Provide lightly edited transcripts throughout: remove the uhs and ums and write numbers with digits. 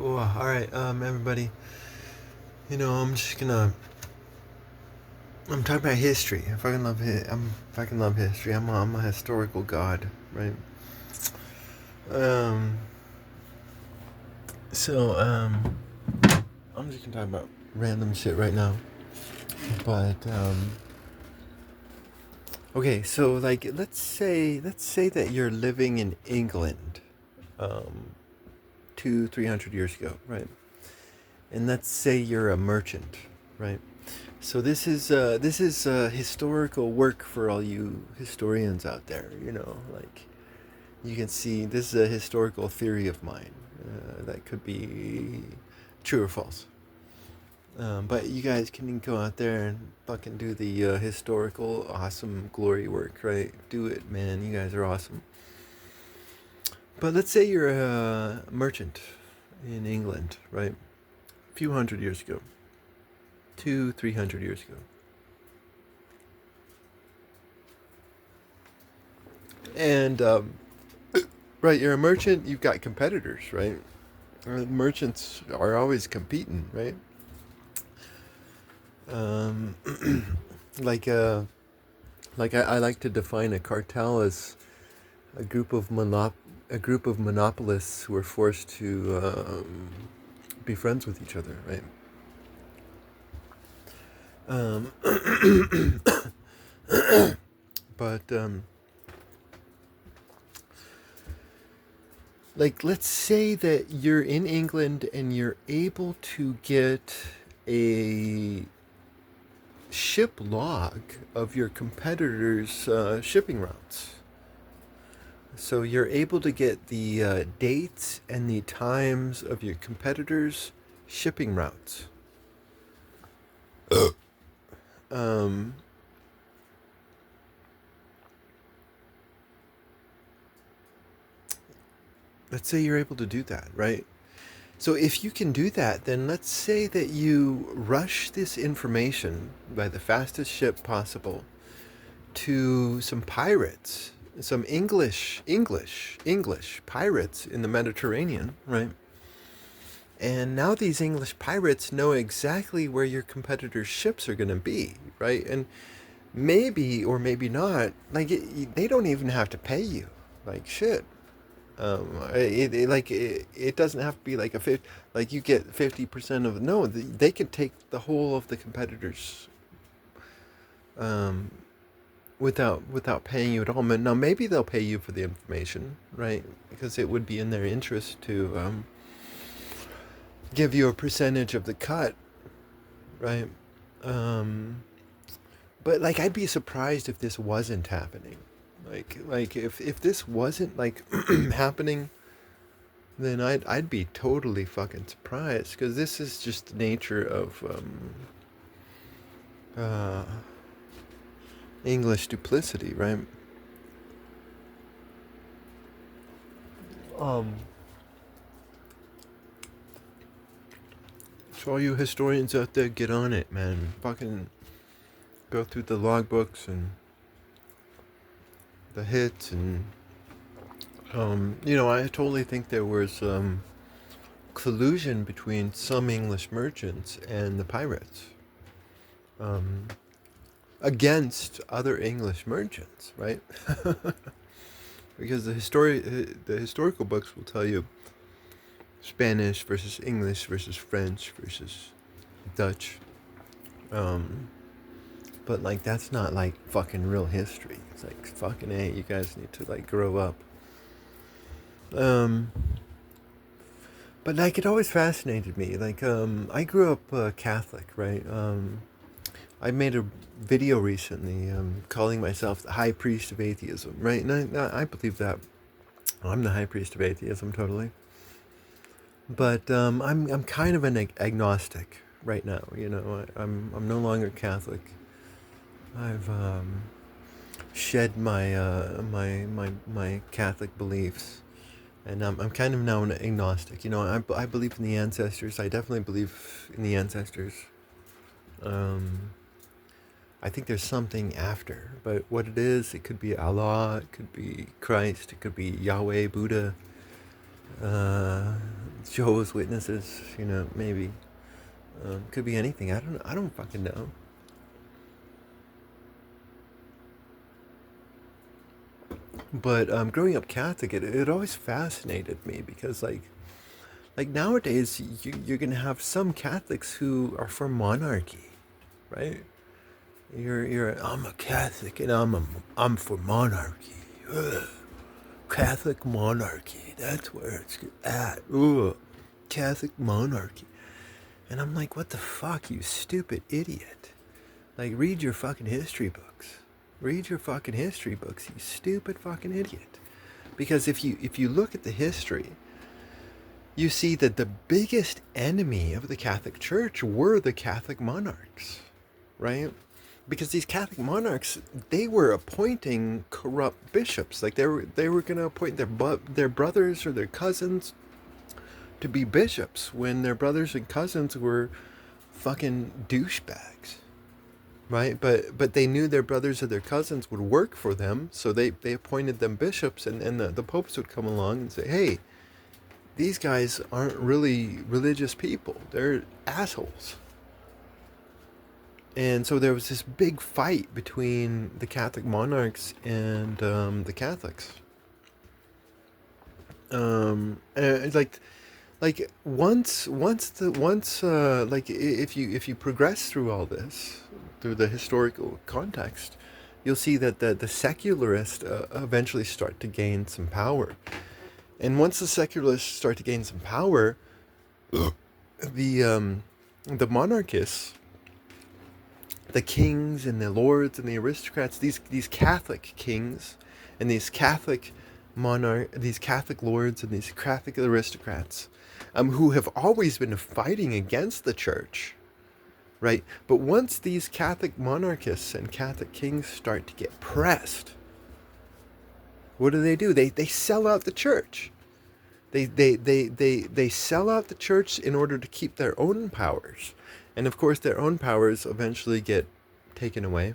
Oh, all right, everybody. I'm just gonna. I'm talking about history. I fucking love fucking love history. I'm a historical god, right? Um. So, I'm just gonna talk about random shit right now. But okay. So, like, let's say that you're living in England, um, 300 years ago, right? And let's say you're a merchant, right? So this is historical work for all you historians out there. Like you can see, this is a historical theory of mine that could be true or false. But you guys can go out there and fucking do the historical, awesome glory work, right? Do it, man. You guys are awesome. But let's say you're a merchant in England, right? A few hundred years ago, 300 years ago. And right, you're a merchant. You've got competitors, right? Merchants are always competing, right? Um, like uh, I like to define a cartel as a group of a group of monopolists who are forced to be friends with each other, right? Um, but like, let's say that you're in England and you're able to get a ship log of your competitors' shipping routes. So you're able to get the dates and the times of your competitors' shipping routes. Um, let's say you're able to do that, right? So if you can do that, then let's say that you rush this information by the fastest ship possible to some pirates, some English pirates in the Mediterranean, right? And now these English pirates know exactly where your competitors' ships are going to be, right? And maybe or maybe not, like they don't even have to pay you, like shit. It doesn't have to be like like you get 50% of no. They can take the whole of the competitors um, without paying you at all. Now maybe they'll pay you for the information, right? Because it would be in their interest to give you a percentage of the cut, right? Um, but like, I'd be surprised if this wasn't happening. Like if this wasn't like happening, then I'd be totally fucking surprised because this is just the nature of uh, English duplicity, right? Um, so all you historians out there, get on it, man. Fucking go through the logbooks and the hits and I totally think there was collusion between some English merchants and the pirates um, against other English merchants, right? Because the historical books will tell you Spanish versus English versus French versus Dutch. Um, but like, that's not like fucking real history. It's like, fucking hey, you guys need to like grow up. Um, but like, it always fascinated me. Like, I grew up Catholic, right? I made a video recently calling myself the High Priest of Atheism, right? And I believe that I'm the High Priest of Atheism, totally. But I'm kind of an agnostic right now. I'm no longer Catholic. I've shed my Catholic beliefs, and I'm kind of now an agnostic. I believe in the ancestors. I definitely believe in the ancestors. Um, I think there's something after, but what it is, it could be Allah, it could be Christ, it could be Yahweh, Buddha. uh, Jehovah's Witnesses, maybe. Could be anything. I don't fucking know. But growing up Catholic, it always fascinated me because like nowadays you're gonna have some Catholics who are for monarchy, right? You're I'm a Catholic and I'm for monarchy. Ugh. Catholic monarchy. That's where it's at. Ugh. Catholic monarchy. And I'm like, what the fuck, you stupid idiot? Like, read your fucking history books. Read your fucking history books, you stupid fucking idiot. Because if you look at the history, you see that the biggest enemy of the Catholic Church were the Catholic monarchs, right? Because these Catholic monarchs, they were appointing corrupt bishops. Like they were going to appoint their brothers or their cousins to be bishops when their brothers and cousins were fucking douchebags, right? But they knew their brothers or their cousins would work for them, so they appointed them bishops, and the popes would come along and say, hey, these guys aren't really religious people. They're assholes. And so there was this big fight between the Catholic monarchs and the Catholics. And it's like once like if you progress through all this, through the historical context, you'll see that the secularists eventually start to gain some power. And once the secularists start to gain some power, the monarchists, the kings and the lords and the aristocrats, these Catholic kings and these Catholic lords and these Catholic aristocrats, who have always been fighting against the church, right? But once these Catholic monarchists and Catholic kings start to get pressed, what do? They sell out the church. They sell out the church in order to keep their own powers. And of course, their own powers eventually get taken away.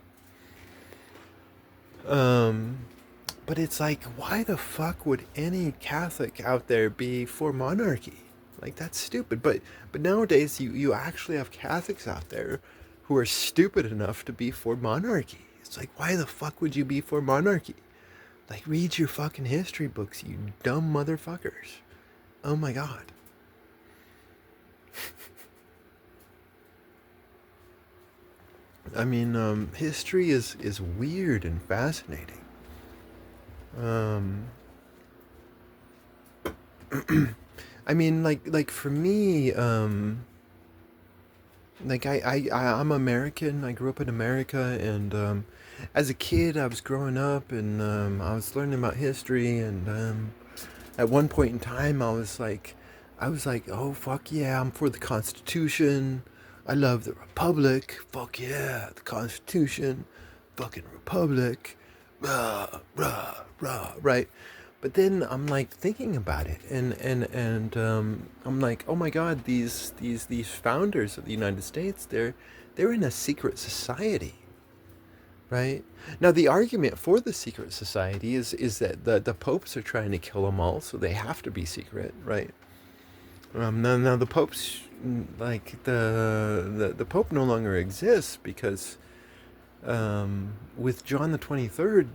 But it's like, why the fuck would any Catholic out there be for monarchy? Like, that's stupid. But nowadays, you actually have Catholics out there who are stupid enough to be for monarchy. It's like, why the fuck would you be for monarchy? Like, read your fucking history books, you dumb motherfuckers. Oh my god. I mean, history is weird and fascinating. Um, I mean, like for me, like I'm American. I grew up in America, and as a kid, I was growing up, and I was learning about history, and at one point in time, I was like, oh fuck yeah, I'm for the Constitution. I love the Republic. Fuck yeah, the Constitution, fucking Republic, rah rah rah, right? But then I'm like thinking about it, and I'm like, oh my God, these founders of the United States, they're in a secret society, right? Now the argument for the secret society is that the popes are trying to kill them all, so they have to be secret, right? Now the popes, like the pope no longer exists because with John the 23rd,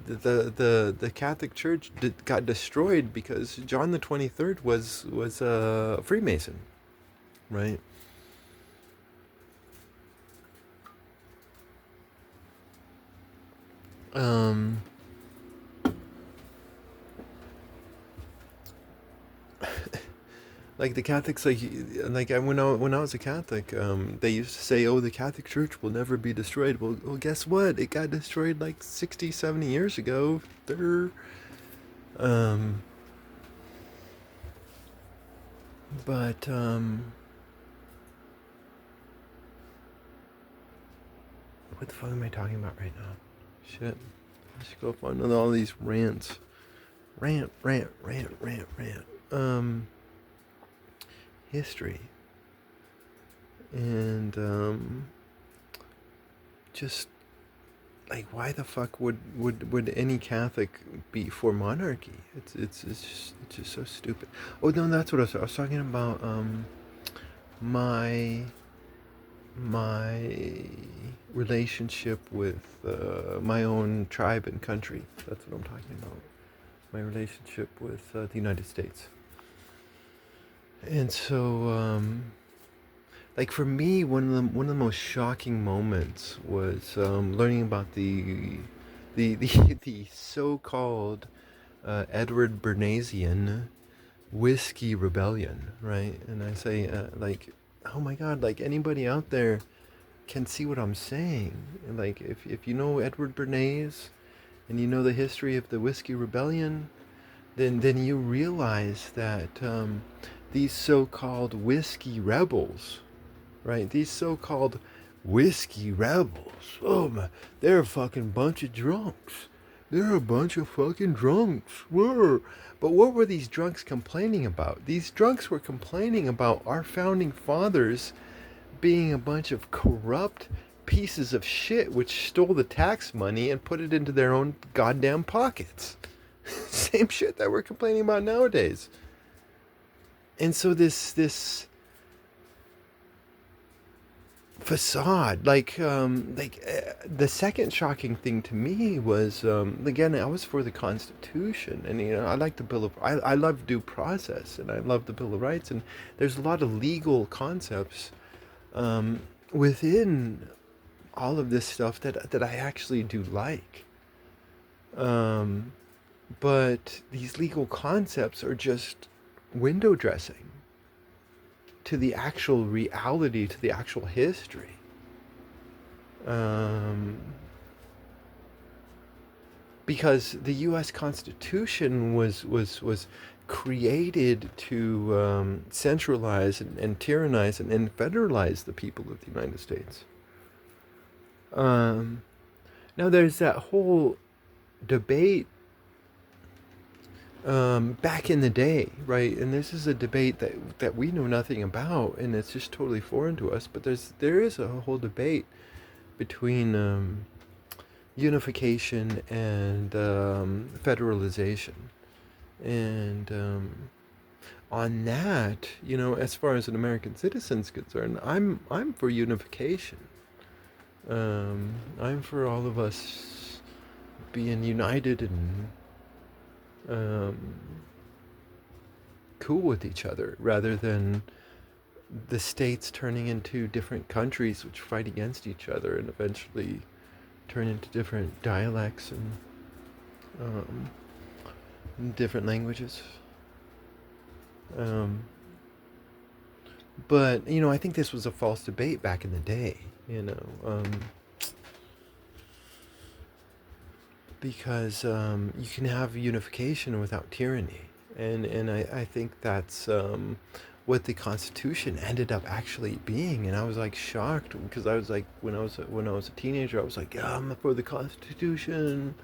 the Catholic Church got destroyed because John the 23rd was a Freemason, right? Um, like the Catholics, when I was a Catholic, they used to say, "Oh, the Catholic Church will never be destroyed." Well, guess what? It got destroyed like 60, 70 years ago. Um, but what the fuck am I talking about right now? Shit. Let's go on all these rants. Rant. Um, History and just like why the fuck would any Catholic be for monarchy? It's just so stupid. Oh no, that's what I was talking about. My my relationship with my own tribe and country. That's what I'm talking about. My relationship with the United States. And so, like for me, one of the most shocking moments was learning about the so-called Edward Bernaysian whiskey rebellion, right? And I say like, oh my God, like anybody out there can see what I'm saying. Like if you know Edward Bernays and you know the history of the whiskey rebellion, then you realize that these so-called whiskey rebels, right? These so-called whiskey rebels, oh my, they're a fucking bunch of drunks. They're a bunch of fucking drunks. Were. But what were these drunks complaining about? These drunks were complaining about our founding fathers being a bunch of corrupt pieces of shit which stole the tax money and put it into their own goddamn pockets. Same shit that we're complaining about nowadays. And so this facade, the second shocking thing to me was again, I was for the Constitution, and I like the Bill of I love due process, and I love the Bill of Rights, and there's a lot of legal concepts within all of this stuff that I actually do like. Um, but these legal concepts are just window dressing to the actual reality, to the actual history. Um, because the U.S. Constitution was created to centralize and tyrannize and federalize the people of the United States. Um, Now there's that whole debate back in the day, right? And this is a debate that we know nothing about, and it's just totally foreign to us. But there is a whole debate between unification and federalization, and on that, as far as an American citizen's concerned, I'm for unification. I'm for all of us being united and um, cool with each other, rather than the states turning into different countries which fight against each other and eventually turn into different dialects and um, different languages. Um, but I think this was a false debate back in the day. Because you can have unification without tyranny, and I think that's what the Constitution ended up actually being. And I was like shocked, because I was like, when I was a teenager, I was like, yeah, I'm for the Constitution.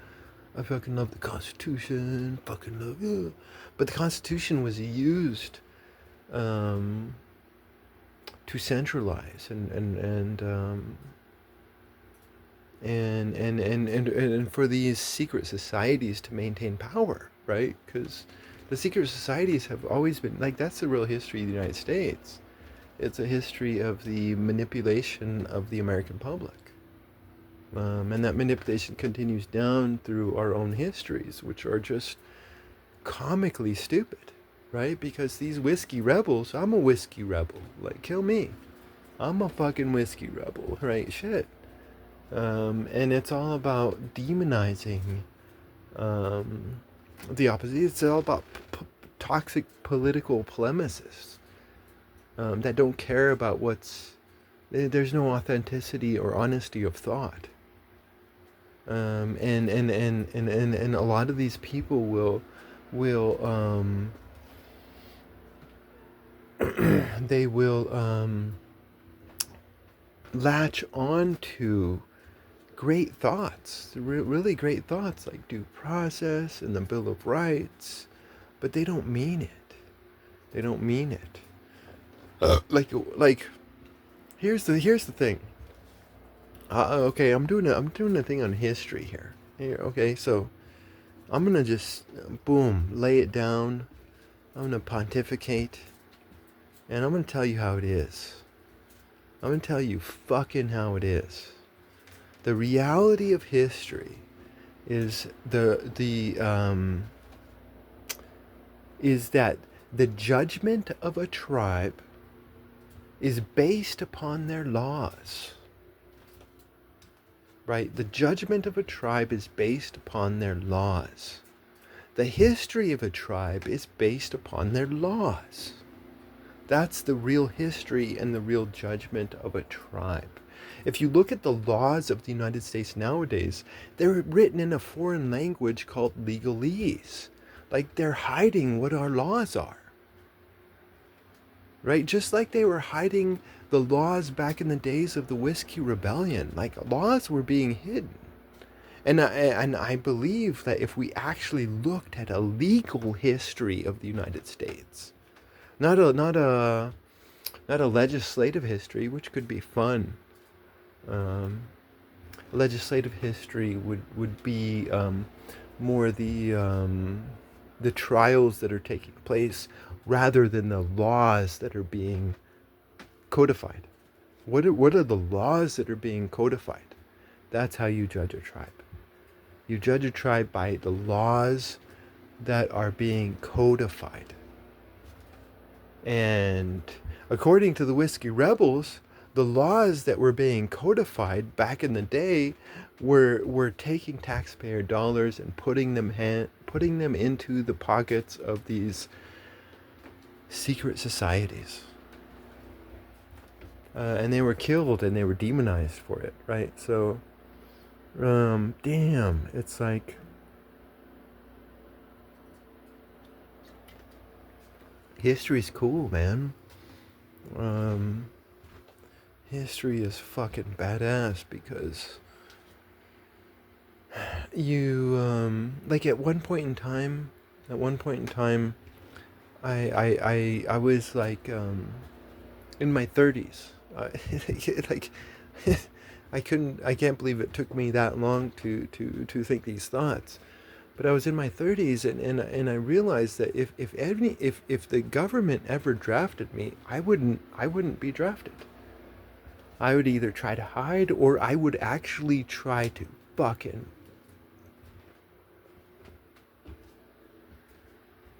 I fucking love the Constitution. Fucking love it. But the Constitution was used um, to centralize and for these secret societies to maintain power, right? Because the secret societies have always been like, that's the real history of the United States. It's a history of the manipulation of the American public, and that manipulation continues down through our own histories, which are just comically stupid, right? Because these whiskey rebels, I'm a whiskey rebel, like, kill me, I'm a fucking whiskey rebel, right? Shit. And it's all about demonizing um, the opposite. It's all about toxic political polemicists that don't care about there's no authenticity or honesty of thought. And a lot of these people will they will latch on to great thoughts, really great thoughts, like due process and the Bill of Rights, but they don't mean it. They don't mean it. Like here's the thing. Okay, I'm doing a thing on history here. Here, okay, so I'm gonna just boom lay it down. I'm gonna pontificate, and I'm gonna tell you how it is. I'm gonna tell you fucking how it is. The reality of history is is that the judgment of a tribe is based upon their laws. Right? The judgment of a tribe is based upon their laws. The history of a tribe is based upon their laws. That's the real history and the real judgment of a tribe. If you look at the laws of the United States nowadays, they're written in a foreign language called legalese. Like they're hiding what our laws are. Right? Just like they were hiding the laws back in the days of the Whiskey Rebellion. Like laws were being hidden. And I believe that if we actually looked at a legal history of the United States, not a legislative history, which could be fun. Um, Legislative history would be more the trials that are taking place rather than the laws that are being codified. What are the laws that are being codified? That's how you judge a tribe. You judge a tribe by the laws that are being codified. And according to the Whiskey Rebels, the laws that were being codified back in the day were taking taxpayer dollars and putting them into the pockets of these secret societies. And they were killed and they were demonized for it, right? So, damn, it's like history's cool, man. Um, History is fucking badass because you like at one point in time, I was like in my 30s. Like I can't believe it took me that long to think these thoughts. But I was in my 30s, and I realized that if the government ever drafted me, I wouldn't be drafted. I would either try to hide or I would actually try to fucking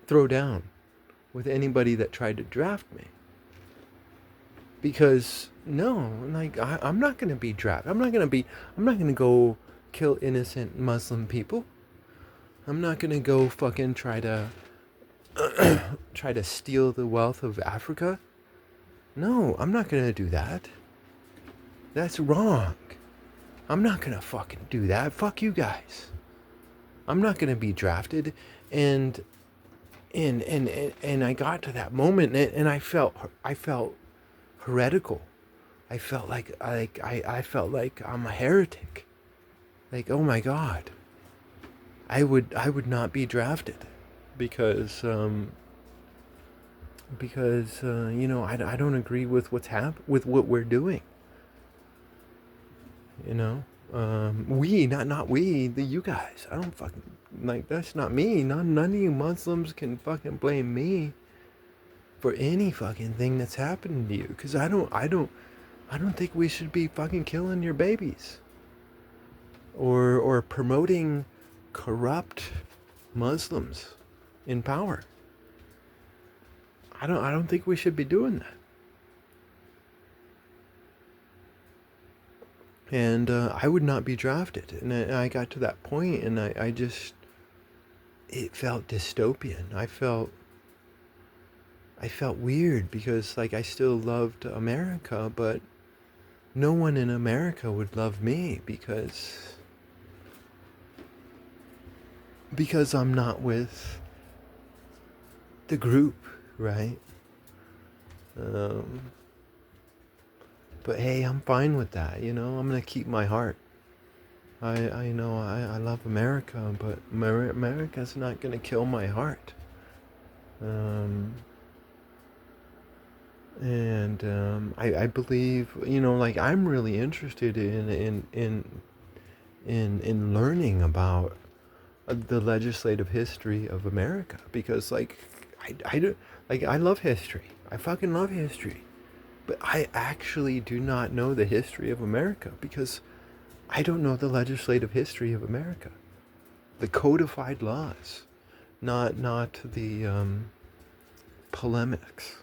throw down with anybody that tried to draft me. Because no, like I'm not gonna be drafted. I'm not gonna go kill innocent Muslim people. I'm not gonna go fucking try to steal the wealth of Africa. No, I'm not gonna do that. That's wrong. I'm not gonna fucking do that. Fuck you guys. I'm not gonna be drafted. And and I got to that moment, and I felt heretical. I felt I felt like I'm a heretic. Like, oh my god. I would not be drafted because I don't agree with with what we're doing. You know, we not we the you guys. I don't fucking like that's not me. None of you Muslims can fucking blame me for any fucking thing that's happening to you. Because I don't think we should be fucking killing your babies or promoting corrupt Muslims in power. I don't think we should be doing that. And I would not be drafted. And I got to that point, and I just it felt dystopian. I felt weird because like I still loved America, but no one in America would love me because I'm not with the group, right? Um, but hey, I'm fine with that. I'm gonna keep my heart. I know I love America, but America's not gonna kill my heart. Um, and I believe, you know, like I'm really interested in learning about the legislative history of America, because like I do, like I love history. I fucking love history. But I actually do not know the history of America because I don't know the legislative history of America. The codified laws, not the polemics.